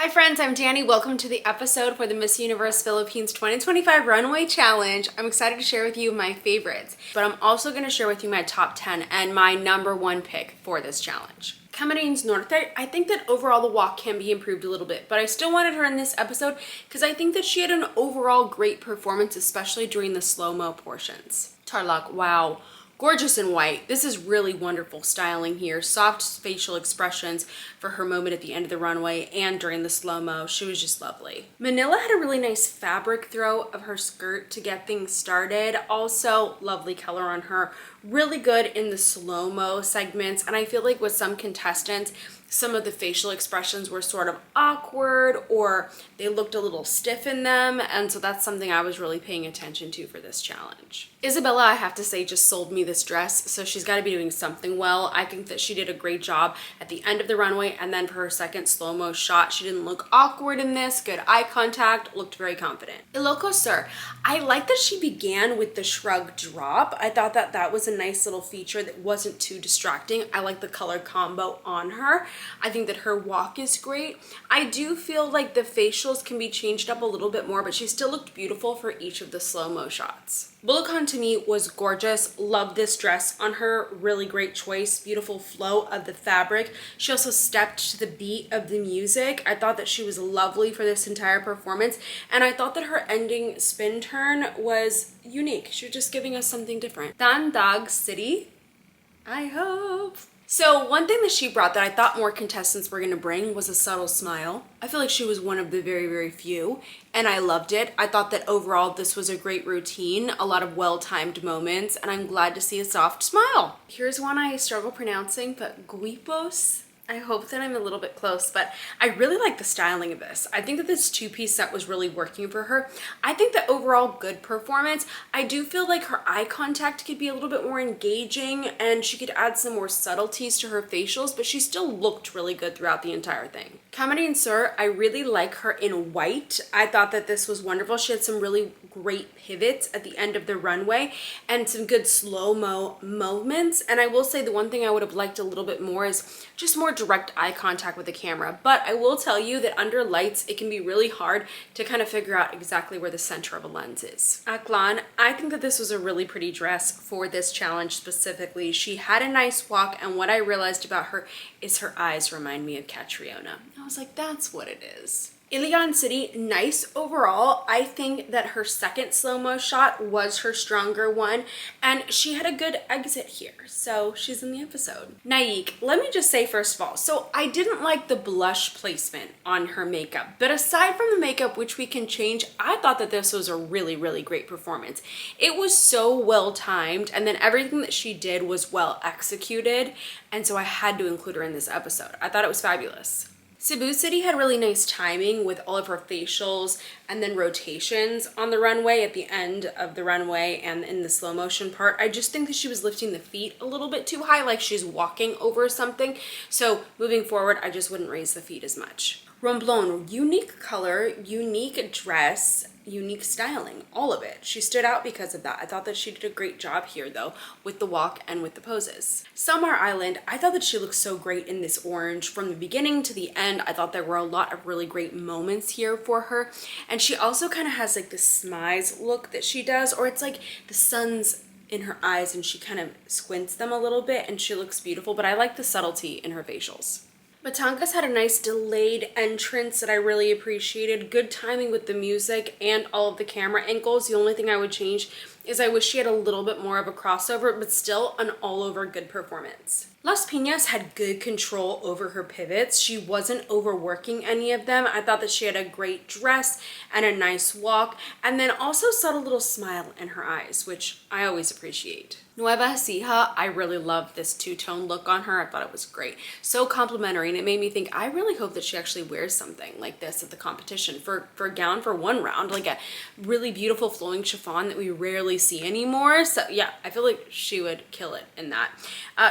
Hi friends, I'm Dani. Welcome to the episode for the Miss Universe Philippines 2025 Runway Challenge. I'm excited to share with you my favorites, but I'm also going to share with you my top 10 and my number one pick for this challenge. Camarines Norte, I think that overall the walk can be improved a little bit, but I still wanted her in this episode because I think that she had an overall great performance, especially during the slow-mo portions. Tarlac, wow. Gorgeous in white. This is really wonderful styling here. Soft facial expressions for her moment at the end of the runway and during the slow-mo. She was just lovely. Manila had a really nice fabric throw of her skirt to get things started. Also, lovely color on her. Really good in the slow-mo segments. And I feel like with some contestants, some of the facial expressions were sort of awkward or they looked a little stiff in them. And so that's something I was really paying attention to for this challenge. Isabella, I have to say, just sold me this dress. So she's got to be doing something well. I think that she did a great job at the end of the runway. And then for her second slow-mo shot, she didn't look awkward in this. Good eye contact, looked very confident. Iloko Sir, I like that she began with the shrug drop. I thought that that was a nice little feature that wasn't too distracting. I like the color combo on her. I think that her walk is great. I do feel like the facials can be changed up a little bit more, but she still looked beautiful for each of the slow-mo shots. Bulacan to me was gorgeous. Love this dress on her. Really great choice. Beautiful flow of the fabric. She also stepped to the beat of the music. I thought that she was lovely for this entire performance, and I thought that her ending spin turn was unique. She was just giving us something different. Tandag City, I hope. So one thing that she brought that I thought more contestants were going to bring was a subtle smile. I feel like she was one of the very, very few, and I loved it. I thought that overall this was a great routine, a lot of well-timed moments, and I'm glad to see a soft smile. Here's one I struggle pronouncing, but Guipos. I hope that I'm a little bit close, but I really like the styling of this. I think that this two-piece set was really working for her. I think that overall good performance. I do feel like her eye contact could be a little bit more engaging and she could add some more subtleties to her facials, but she still looked really good throughout the entire thing. Camarines Sur, I really like her in white. I thought that this was wonderful. She had some really great pivots at the end of the runway and some good slow-mo moments. And I will say the one thing I would have liked a little bit more is just more direct eye contact with the camera. But I will tell you that under lights, it can be really hard to kind of figure out exactly where the center of a lens is. Aklan, I think that this was a really pretty dress for this challenge specifically. She had a nice walk, and what I realized about her is her eyes remind me of Catriona. I was like, that's what it is. Iligan City, nice overall. I think that her second slow-mo shot was her stronger one, and she had a good exit here, so she's in the episode. Naik, let me just say first of all, so I didn't like the blush placement on her makeup, but aside from the makeup, which we can change, I thought that this was a really, really great performance. It was so well timed, and then everything that she did was well executed, and so I had to include her in this episode. I thought it was fabulous. Cebu City had really nice timing with all of her facials and then rotations on the runway at the end of the runway and in the slow motion part. I just think that she was lifting the feet a little bit too high, like she's walking over something. So moving forward, I just wouldn't raise the feet as much. Romblon, unique color, unique dress, unique styling, all of it. She stood out because of that. I thought that she did a great job here though, with the walk and with the poses. Samar Island, I thought that she looked so great in this orange from the beginning to the end. I thought there were a lot of really great moments here for her. And she also kind of has like this smize look that she does, or it's like the sun's in her eyes and she kind of squints them a little bit and she looks beautiful, but I like the subtlety in her facials. Batangas had a nice delayed entrance that I really appreciated. Good timing with the music and all of the camera angles. The only thing I would change is I wish she had a little bit more of a crossover, but still an all-over good performance. Las Piñas had good control over her pivots. She wasn't overworking any of them. I thought that she had a great dress and a nice walk, and then also subtle little smile in her eyes, which I always appreciate. Nueva Ecija, I really loved this two-tone look on her. I thought it was great. So complimentary, and it made me think, I really hope that she actually wears something like this at the competition for a gown for one round, like a really beautiful flowing chiffon that we rarely really see anymore. So yeah, I feel like she would kill it in that.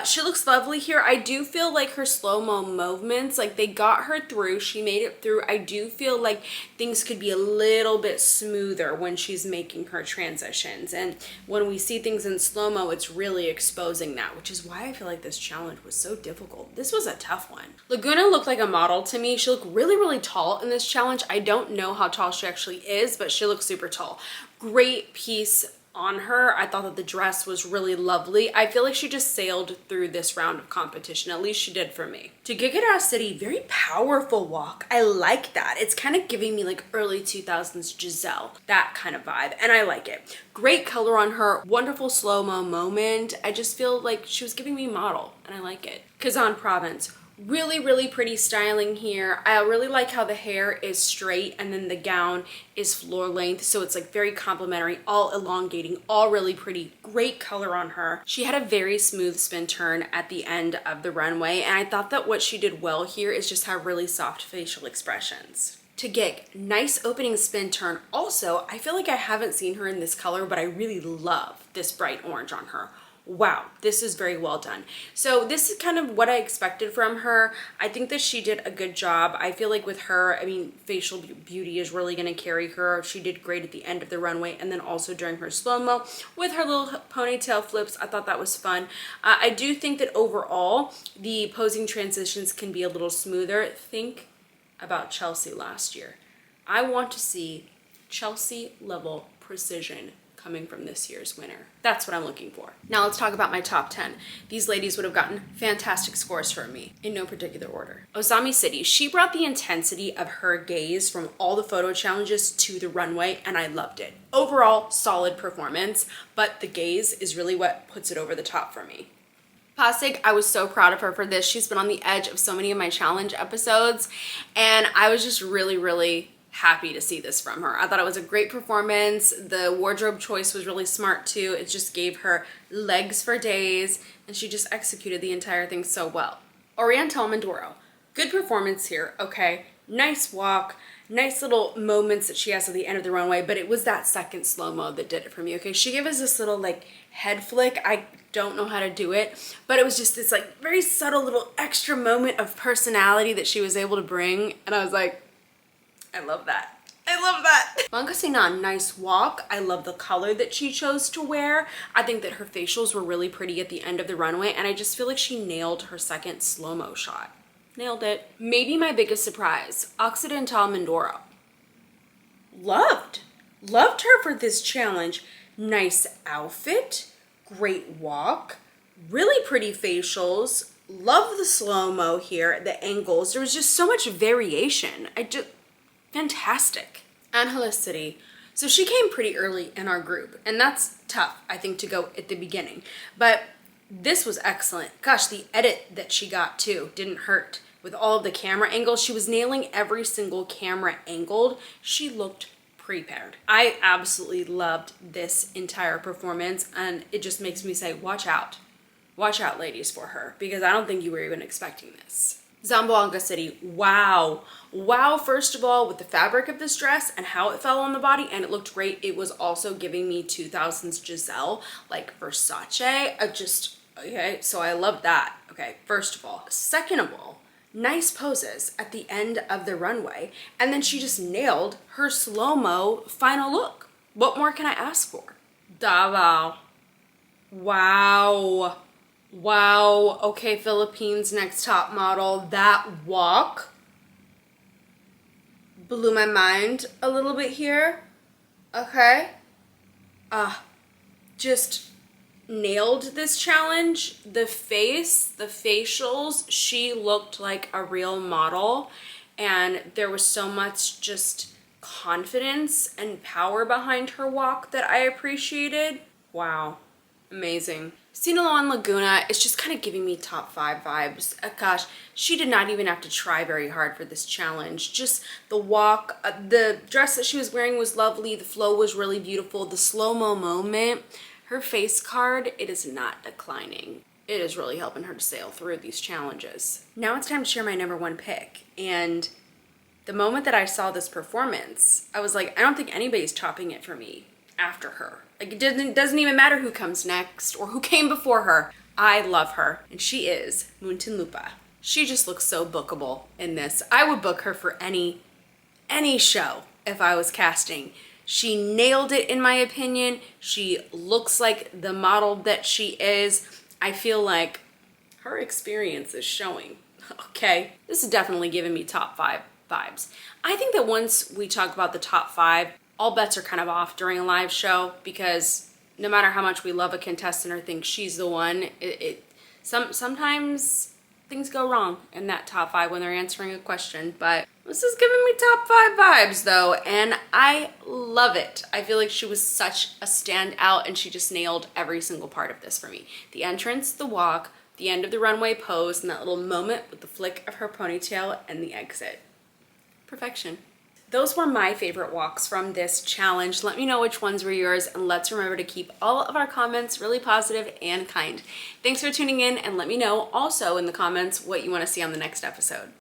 She looks lovely here. I do feel like her slow-mo movements, like they got her through. She made it through. I do feel like things could be a little bit smoother when she's making her transitions. And when we see things in slow-mo, it's really exposing that, which is why I feel like this challenge was so difficult. This was a tough one. Laguna looked like a model to me. She looked really, really tall in this challenge. I don't know how tall she actually is, but she looks super tall. Great piece on her. I thought that the dress was really lovely. I feel like she just sailed through this round of competition. At least she did for me. To Giga City, very powerful walk. I like that. It's kind of giving me like early 2000s Giselle, that kind of vibe, and I like it. Great color on her, wonderful slow-mo moment. I just feel like she was giving me model, and I like it. Kazan Province. Really, really pretty styling here. I really like how the hair is straight and then the gown is floor length. So it's like very complimentary, all elongating, all really pretty. Great color on her. She had a very smooth spin turn at the end of the runway. And I thought that what she did well here is just have really soft facial expressions. To Gig, nice opening spin turn. Also, I feel like I haven't seen her in this color, but I really love this bright orange on her. Wow, this is very well done. So this is kind of what I expected from her. I think that she did a good job. I feel like with her, I mean, facial beauty is really going to carry her. She did great at the end of the runway and then also during her slow-mo with her little ponytail flips. I thought that was fun. I do think that overall, the posing transitions can be a little smoother. Think about Chelsea last year. I want to see Chelsea level precision coming from this year's winner. That's what I'm looking for. Now let's talk about my top 10. These ladies would have gotten fantastic scores from me in no particular order. Ozami City, she brought the intensity of her gaze from all the photo challenges to the runway, and I loved it. Overall, solid performance, but the gaze is really what puts it over the top for me. Pasig, I was so proud of her for this. She's been on the edge of so many of my challenge episodes, and I was just really, really happy to see this from her. I thought it was a great performance. The wardrobe choice was really smart too. It just gave her legs for days, and she just executed the entire thing so well. Oriental Mindoro, good performance here, okay? Nice walk, nice little moments that she has at the end of the runway, but it was that second slow-mo that did it for me, okay? She gave us this little like head flick. I don't know how to do it, but it was just this like very subtle little extra moment of personality that she was able to bring, and I was like, I love that. I love that. Pangasinan, nice walk. I love the color that she chose to wear. I think that her facials were really pretty at the end of the runway, and I just feel like she nailed her second slow-mo shot. Nailed it. Maybe my biggest surprise, Occidental Mindoro. Loved her for this challenge. Nice outfit, great walk, really pretty facials. Love the slow-mo here, the angles. There was just so much variation. Fantastic. Angela City. So she came pretty early in our group, and that's tough, I think, to go at the beginning. But this was excellent. Gosh, the edit that she got too didn't hurt. With all of the camera angles, she was nailing every single camera angled. She looked prepared. I absolutely loved this entire performance, and it just makes me say, watch out. Watch out, ladies, for her, because I don't think you were even expecting this. Zamboanga City, wow. Wow, first of all, with the fabric of this dress and how it fell on the body, and it looked great. It was also giving me 2000s Giselle, like Versace. Okay, so I love that. Okay, first of all. Second of all, nice poses at the end of the runway, and then she just nailed her slow-mo final look. What more can I ask for? Davao. Wow. Wow. Okay, Philippines next top model. That walk blew my mind a little bit here. Okay. Just nailed this challenge. The face, the facials, she looked like a real model, and there was so much just confidence and power behind her walk that I appreciated. Wow. Amazing. Sinaloa and Laguna is just kind of giving me top 5 vibes. Gosh, she did not even have to try very hard for this challenge. Just the walk, the dress that she was wearing was lovely. The flow was really beautiful. The slow-mo moment, her face card, it is not declining. It is really helping her to sail through these challenges. Now it's time to share my number 1 pick. And the moment that I saw this performance, I was like, I don't think anybody's topping it for me. after her. Like, it doesn't even matter who comes next or who came before her. I love her, and she is Muntinlupa. She just looks so bookable in this. I would book her for any show if I was casting. She nailed it, in my opinion. She looks like the model that she is. I feel like her experience is showing. Okay, this is definitely giving me top 5 vibes. I think that once we talk about the top 5, all bets are kind of off during a live show, because no matter how much we love a contestant or think she's the one, sometimes things go wrong in that top 5 when they're answering a question. But this is giving me top 5 vibes though, and I love it. I feel like she was such a standout, and she just nailed every single part of this for me. The entrance, the walk, the end of the runway pose, and that little moment with the flick of her ponytail and the exit. Perfection. Those were my favorite walks from this challenge. Let me know which ones were yours, and let's remember to keep all of our comments really positive and kind. Thanks for tuning in, and let me know also in the comments what you want to see on the next episode.